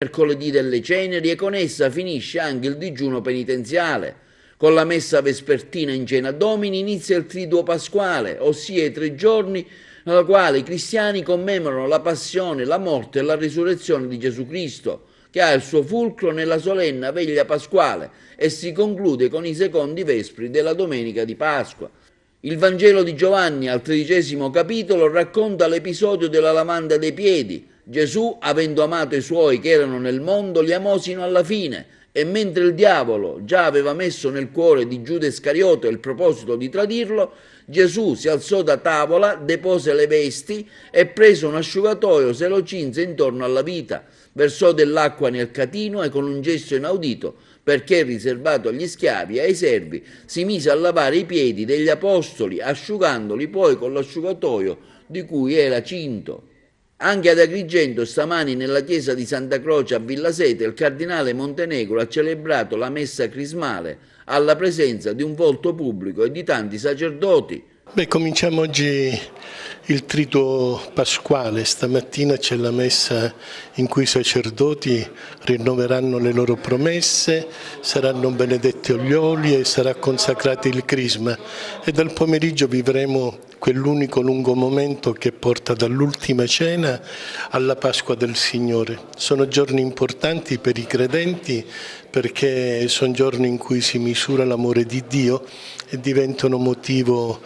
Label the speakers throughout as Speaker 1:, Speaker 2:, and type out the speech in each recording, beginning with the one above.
Speaker 1: mercoledì delle ceneri e con essa finisce anche il digiuno penitenziale. Con la messa vespertina in cena Domini inizia il triduo pasquale, ossia i 3 giorni nella quale i cristiani commemorano la passione, la morte e la risurrezione di Gesù Cristo, che ha il suo fulcro nella solenne veglia pasquale e si conclude con i secondi vespri della domenica di Pasqua. Il Vangelo di Giovanni al 13° capitolo racconta l'episodio della lavanda dei piedi. Gesù, avendo amato i suoi che erano nel mondo, li amò sino alla fine, e mentre il diavolo già aveva messo nel cuore di Giuda Iscariote il proposito di tradirlo, Gesù si alzò da tavola, depose le vesti e preso un asciugatoio se lo cinse intorno alla vita, versò dell'acqua nel catino e con un gesto inaudito, perché riservato agli schiavi e ai servi, si mise a lavare i piedi degli apostoli, asciugandoli poi con l'asciugatoio di cui era cinto. Anche ad Agrigento stamani nella chiesa di Santa Croce a Villa Sete il cardinale Montenegro ha celebrato la messa crismale alla presenza di un volto pubblico e di tanti sacerdoti.
Speaker 2: Cominciamo oggi il triduo pasquale. Stamattina c'è la messa in cui i sacerdoti rinnoveranno le loro promesse, saranno benedetti gli oli e sarà consacrato il crisma. E dal pomeriggio vivremo quell'unico lungo momento che porta dall'ultima cena alla Pasqua del Signore. Sono giorni importanti per i credenti perché sono giorni in cui si misura l'amore di Dio e diventano motivo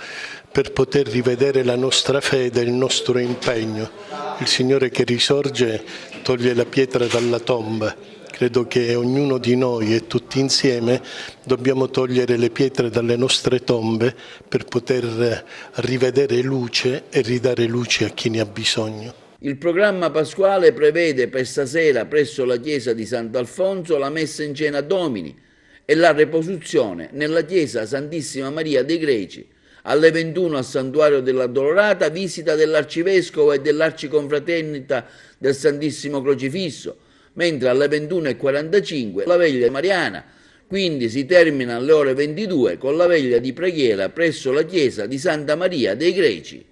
Speaker 2: per poter rivedere la nostra fede e il nostro impegno. Il Signore che risorge toglie la pietra dalla tomba. Credo che ognuno di noi e tutti insieme dobbiamo togliere le pietre dalle nostre tombe per poter rivedere luce e ridare luce a chi ne ha bisogno.
Speaker 1: Il programma pasquale prevede per stasera presso la chiesa di Sant'Alfonso la messa in cena Domini e la reposizione nella chiesa Santissima Maria dei Greci. Alle 21 al Santuario della Dolorata visita dell'Arcivescovo e dell'Arciconfraternita del Santissimo Crocifisso, mentre alle 21:45 la veglia mariana, quindi si termina alle ore 22 con la veglia di preghiera presso la chiesa di Santa Maria dei Greci.